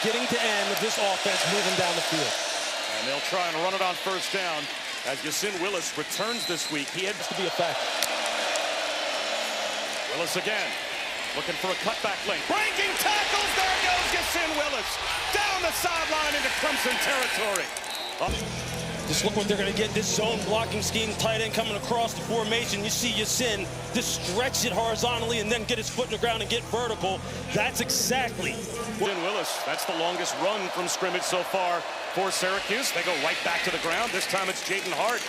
beginning to end of this offense moving down the field. And they'll try and run it on first down as Yasin Willis returns this week. He has to be a fact. Willis again, looking for a cutback lane. Breaking tackles, there goes Yasin Willis. Down the sideline into Clemson territory. Just look what they're going to get. This zone blocking scheme, tight end coming across the formation. You see Yasin just stretch it horizontally and then get his foot in the ground and get vertical. That's exactly what Willis. That's the longest run from scrimmage so far for Syracuse. They go right back to the ground. This time it's Jaden Hart.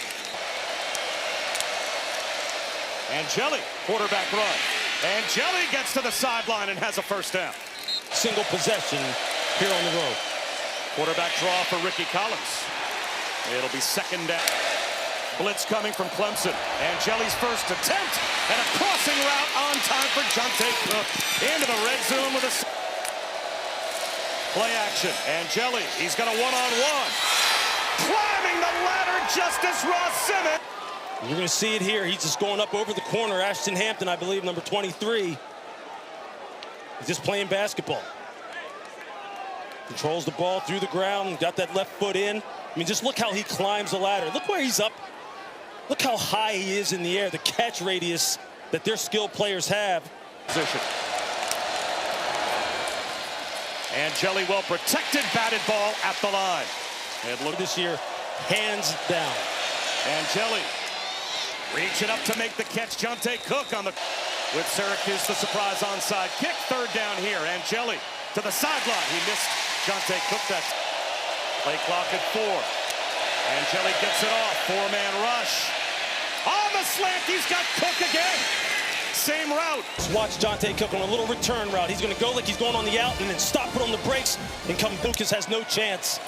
Angeli, quarterback run. Angeli gets to the sideline and has a first down. Single possession here on the road. Quarterback draw for Ricky Collins. It'll be second down. Blitz coming from Clemson. Angeli's first attempt and a crossing route on time for Jonte Cook. Into the red zone with a play action. Angeli, he's got a one-on-one. Climbing the ladder, Justice Ross Simmons. You're going to see it here. He's just going up over the corner. Ashton Hampton, I believe, number 23. He's just playing basketball. Controls the ball through the ground, got that left foot in. I mean, just look how he climbs the ladder. Look where he's up. Look how high he is in the air, the catch radius that their skilled players have. Position. Angeli well protected, batted ball at the line. And look this year, hands down. Angeli reaching up to make the catch. Jonte Cook on the with Syracuse, the surprise onside kick. Third down here. Angeli to the sideline. He missed Jonte Cook. That play clock at 4. Angeli gets it off. Four-man rush. On the slant, he's got Cook again. Same route. Let's watch Jonte Cook on a little return route. He's going to go like he's going on the out and then stop, put on the brakes, and come. Lucas has no chance.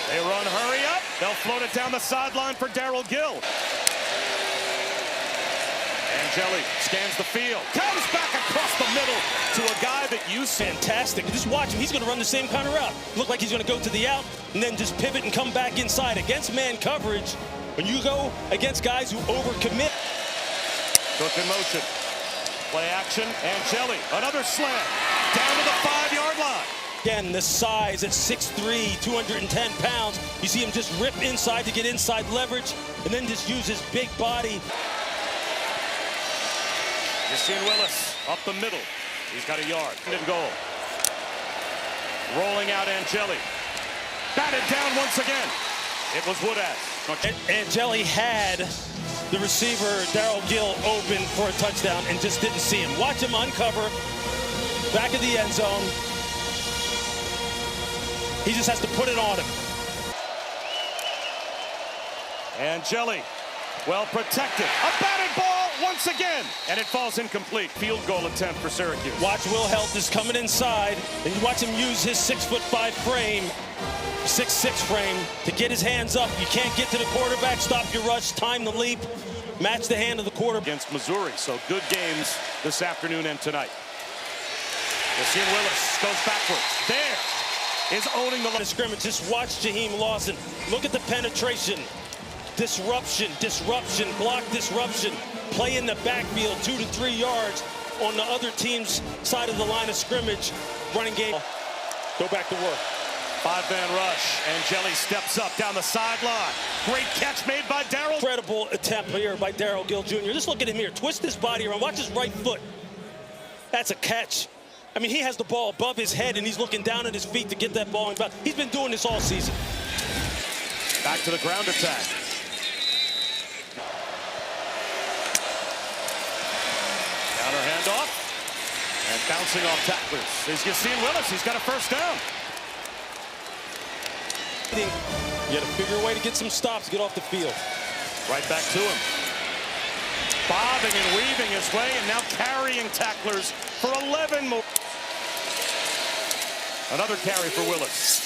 They run, hurry up. They'll float it down the sideline for Darryl Gill. Angeli scans the field, comes back across the middle to a guy that you fantastic. Just watch him. He's going to run the same kind of route. Look like he's going to go to the out and then just pivot and come back inside. Against man coverage, when you go against guys who overcommit. Cook in motion. Play action. Angeli, another slam. Down to the 5-yard line. Again, the size at 6'3", 210 pounds. You see him just rip inside to get inside leverage and then just use his big body. Yasin Willis up the middle. He's got a yard and goal. Rolling out Angeli. Batted down once again. It was Woodass. Angeli had the receiver, Darryl Gill, open for a touchdown and just didn't see him. Watch him uncover. Back of the end zone. He just has to put it on him. Angeli, well protected. A batted ball once again, and it falls incomplete. Field goal attempt for Syracuse. Watch Will Helt is coming inside, and you watch him use his 6'5" frame, 6'6" frame to get his hands up. You can't get to the quarterback, stop your rush, time the leap, match the hand of the quarterback. Against Missouri, so good games this afternoon and tonight. Yasin Willis goes backwards. There is owning the line of scrimmage. Just watch Jaheim Lawson. Look at the penetration. Disruption, disruption, block disruption. Play in the backfield 2 to 3 yards on the other team's side of the line of scrimmage. Running game. Go back to work. 5-man rush. Angeli steps up down the sideline. Great catch made by Darryl. Incredible attempt here by Darryl Gill Jr. Just look at him here. Twist his body around. Watch his right foot. That's a catch. I mean, he has the ball above his head, and he's looking down at his feet to get that ball. He's been doing this all season. Back to the ground attack. Counter handoff. And bouncing off tacklers is Yasin Willis. He's got a first down. You got to figure a way to get some stops, get off the field. Right back to him. Bobbing and weaving his way, and now carrying tacklers for 11 more. Another carry for Willis.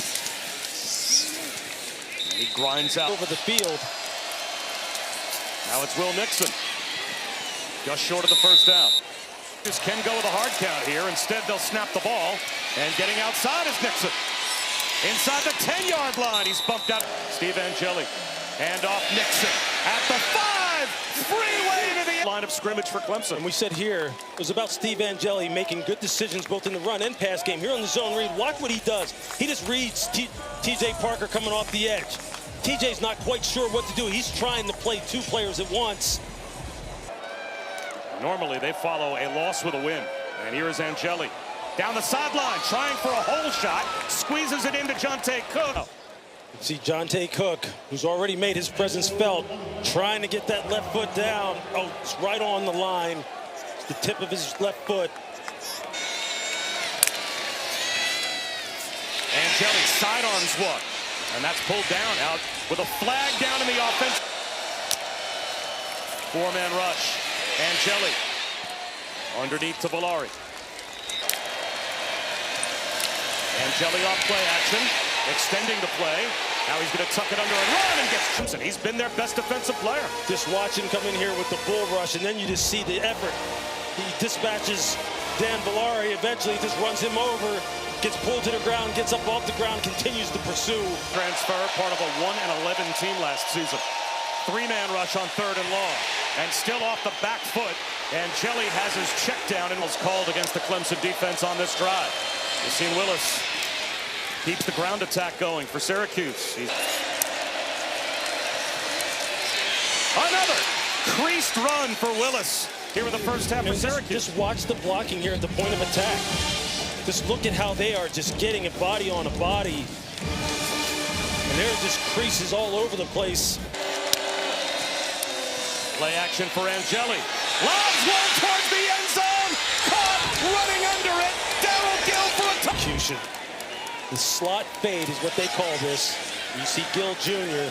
And he grinds out over the field. Now it's Will Nixon. Just short of the first down. Just can go with a hard count here. Instead, they'll snap the ball. And getting outside is Nixon. Inside the 10-yard line, he's bumped out. Steve Angeli. Hand off Nixon at the 5. Freeway to the Line of scrimmage for Clemson. And we said here, it was about Steve Angeli making good decisions both in the run and pass game. Here on the zone read, watch what he does. He just reads TJ Parker coming off the edge. TJ's not quite sure what to do. He's trying to play two players at once. Normally they follow a loss with a win. And here is Angeli. Down the sideline, trying for a hole shot. Squeezes it into Jonte Cook. See Jonte Cook, who's already made his presence felt, trying to get that left foot down. Oh, it's right on the line. It's the tip of his left foot. Angeli sidearms one. And that's pulled down out with a flag down in the offense. Four-man rush. Angeli underneath to Valari. Angeli off play action, extending the play. Now he's going to tuck it under and run and gets Clemson. He's been their best defensive player. Just watch him come in here with the bull rush, and then you just see the effort. He dispatches Dan Valari. Eventually just runs him over, gets pulled to the ground, gets up off the ground, continues to pursue. Transfer, part of a 1-11 team last season. Three-man rush on 3rd and long. And still off the back foot. Angeli has his check down and was called against the Clemson defense on this drive. You've seen Willis keeps the ground attack going for Syracuse. Another creased run for Willis here in the first half for Syracuse. Just watch the blocking here at the point of attack. Just look at how they are just getting a body on a body. And there are just creases all over the place. Play action for Angeli. Lobs one towards the end zone. Caught running under it. Darryl Gill for a touchdown. The slot fade is what they call this. You see Gill Jr.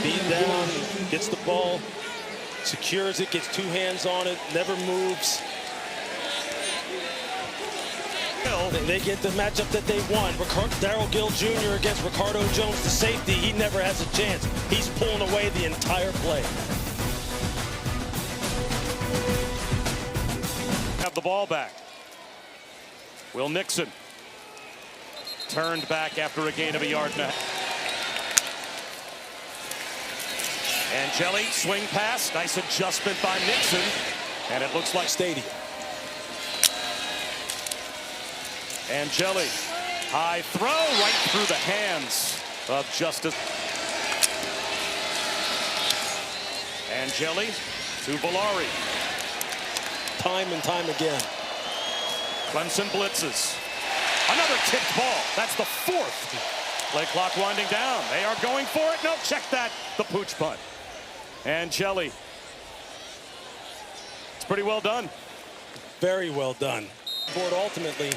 beat down, gets the ball, secures it, gets two hands on it, never moves. And they get the matchup that they want. Darryl Gill Jr. against Ricardo Jones, the safety. He never has a chance. He's pulling away the entire play. Have the ball back. Will Nixon turned back after a gain of 1.5 yards. Angeli, swing pass. Nice adjustment by Nixon. And it looks like Stadium. Angeli, high throw right through the hands of Justice. Angeli to Valari. Time and time again. Clemson blitzes. Another tipped ball. That's the 4th. Play clock winding down. They are going for it. No, check that. The pooch punt. Angeli. It's pretty well done. Very well done. Board ultimately.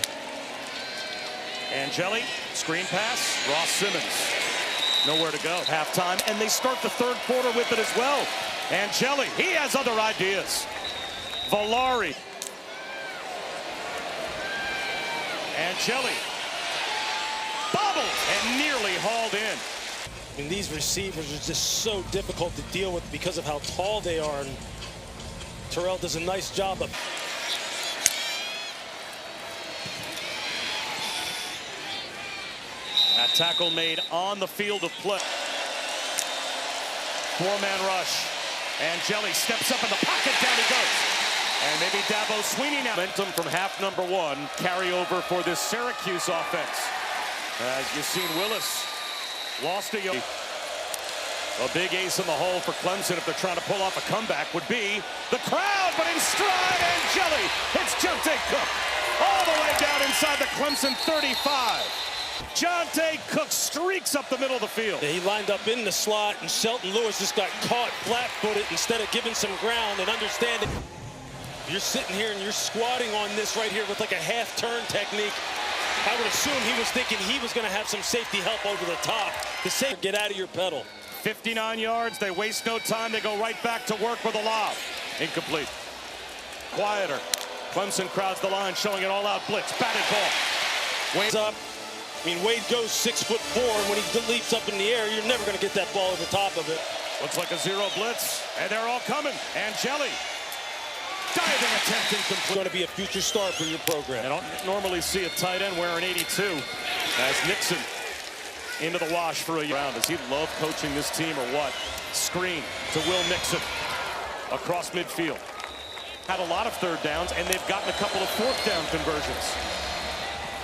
Angeli, screen pass. Ross Simmons. Nowhere to go. Halftime, and they start the 3rd quarter with it as well. Angeli, he has other ideas. Valari. Angeli. Bobbled and nearly hauled in. I mean, these receivers are just so difficult to deal with because of how tall they are. And Terrell does a nice job of that tackle made on the field of play. 4-man rush. Angeli steps up in the pocket. Down he goes. And maybe Dabo Sweeney now. Momentum from half number 1. Carry over for this Syracuse offense. As you've seen, Willis lost a big ace in the hole for Clemson if they're trying to pull off a comeback would be the crowd, but in stride, Angeli hits Jonte Cook all the way down inside the Clemson 35. Jonte Cook streaks up the middle of the field. Yeah, he lined up in the slot, and Shelton Lewis just got caught flat-footed instead of giving some ground and understanding. You're sitting here and you're squatting on this right here with like a half-turn technique. I would assume he was thinking he was going to have some safety help over the top. The safety, get out of your pedal. 59 yards. They waste no time. They go right back to work with a lob. Incomplete. Quieter. Clemson crowds the line, showing an all-out blitz. Batted ball. Wade's up. I mean, Wade goes 6'4", and when he leaps up in the air, you're never going to get that ball over the top of it. Looks like a zero blitz, and they're all coming. Angeli. Diving attempt incomplete. Going to be a future star for your program. I don't normally see a tight end wearing 82 as Nixon into the wash for a round. Does he love coaching this team or what? Screen to Will Nixon. across midfield. Had a lot of third downs, and they've gotten a couple of fourth down conversions.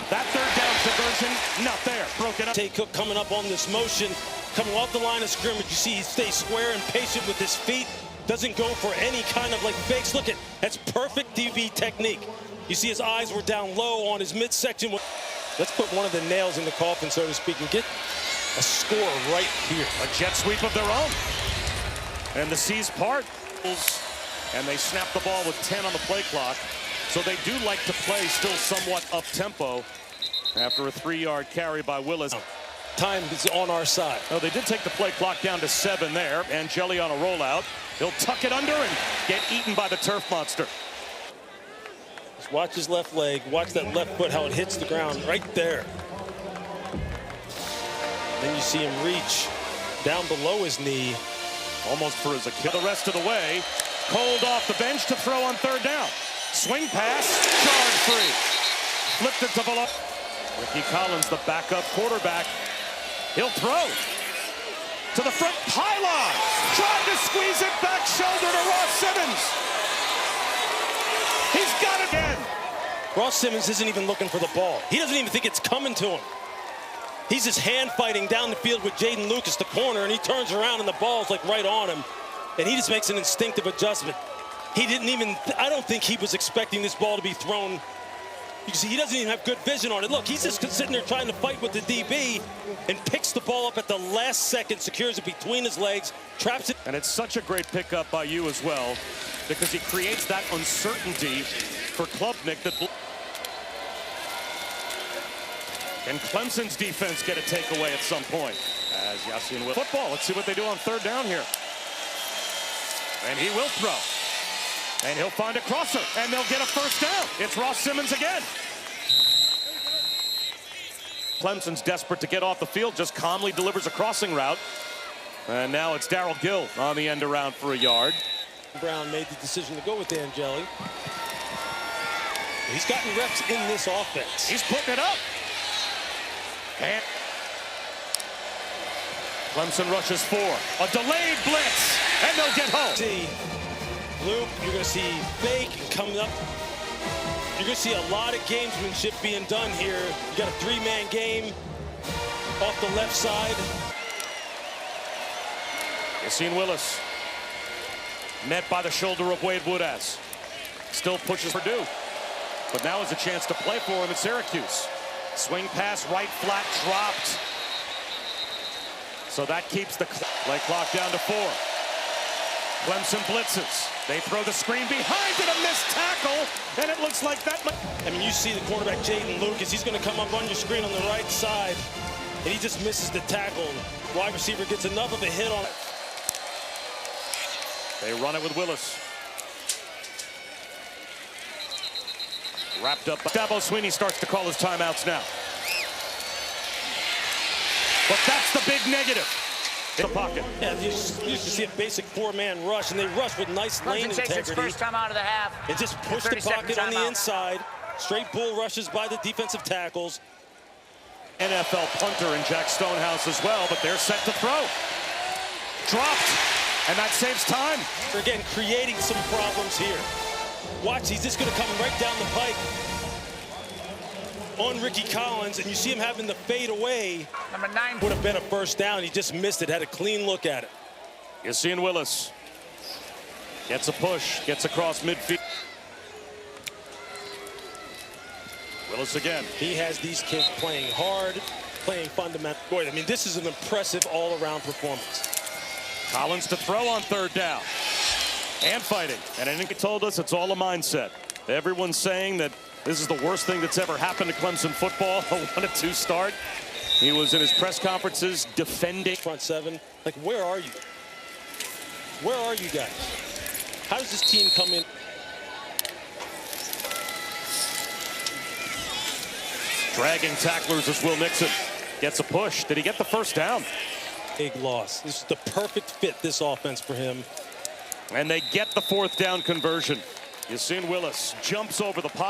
That third down conversion, not there. Broken up. Cook coming up on this motion, coming off the line of scrimmage. You see he stays square and patient with his feet. Doesn't go for any kind of fakes. Look at, that's perfect DB technique. You see his eyes were down low on his midsection. Let's put one of the nails in the coffin, so to speak, and get a score right here. A jet sweep of their own. And the seas part. And they snap the ball with 10 on the play clock. So they do like to play still somewhat up-tempo after a 3-yard carry by Willis. Time is on our side. Oh, they did take the play clock down to 7 there. And Jelly on a rollout. He'll tuck it under and get eaten by the turf monster. Just watch his left leg. Watch that left foot, how it hits the ground right there. Then you see him reach down below his knee. Almost for his Achilles. The rest of the way. Cold off the bench to throw on third down. Swing pass, charge free. Flipped it to below. Ricky Collins, the backup quarterback. He'll throw to the front pylon. Tried to squeeze it back shoulder to Ross Simmons. He's got it again. Ross Simmons isn't even looking for the ball. He doesn't even think it's coming to him. He's just hand fighting down the field with Jaden Lucas, the corner, and he turns around and the ball's right on him. And he just makes an instinctive adjustment. He didn't even, I don't think he was expecting this ball to be thrown. You can see he doesn't even have good vision on it. Look, he's just sitting there trying to fight with the DB and picks the ball up at the last second, secures it between his legs, traps it. And it's such a great pickup by you as well, because he creates that uncertainty for Klubnik. Can Clemson's defense get a takeaway at some point? As Yassine will. Football, let's see what they do on third down here. And he will throw. And he'll find a crosser, and they'll get a first down. It's Ross Simmons again. Clemson's desperate to get off the field, just calmly delivers a crossing route. And now it's Darrell Gill on the end around for a yard. Brown made the decision to go with Angeli. He's gotten reps in this offense. He's putting it up. And Clemson rushes 4. A delayed blitz, and they'll get home. See, Luke, you're going to see fake coming up. You're going to see a lot of gamesmanship being done here. You got a 3-man game off the left side. Yassine Willis met by the shoulder of Wade Woodaz. Still pushes Purdue, but now is a chance to play for him at Syracuse. Swing pass, right flat, dropped. So that keeps the play clock down to 4. Clemson blitzes. They throw the screen behind it, a missed tackle, and it looks like that. I mean, you see the quarterback, Jaden Lucas. He's going to come up on your screen on the right side, and he just misses the tackle. Wide receiver gets enough of a hit on it. They run it with Willis. Wrapped up. Dabo Sweeney starts to call his timeouts now. But that's the big negative. In the pocket. Yeah, you can see a basic 4-man rush, and they rush with nice lane integrity. Its first time out of the half. And just push the pocket on the inside. Straight bull rushes by the defensive tackles. NFL punter and Jack Stonehouse as well, but they're set to throw. Dropped, and that saves time. Again, creating some problems here. Watch, he's just going to come right down the pike on Ricky Collins, and you see him having the fade away. Number 9 would have been a first down. He just missed it, had a clean look at it. Yassine Willis gets a push, gets across midfield. Willis again. He has these kids playing hard, playing fundamental. Boy, I mean, this is an impressive all-around performance. Collins to throw on third down. And fighting. And I think it told us it's all a mindset. Everyone's saying that this is the worst thing that's ever happened to Clemson football. A 1-2 start. He was in his press conferences defending. Front 7. Like, where are you? Where are you guys? How does this team come in? Dragging tacklers as Will Nixon gets a push. Did he get the first down? Big loss. This is the perfect fit, this offense, for him. And they get the fourth down conversion. Yassine Willis jumps over the pot.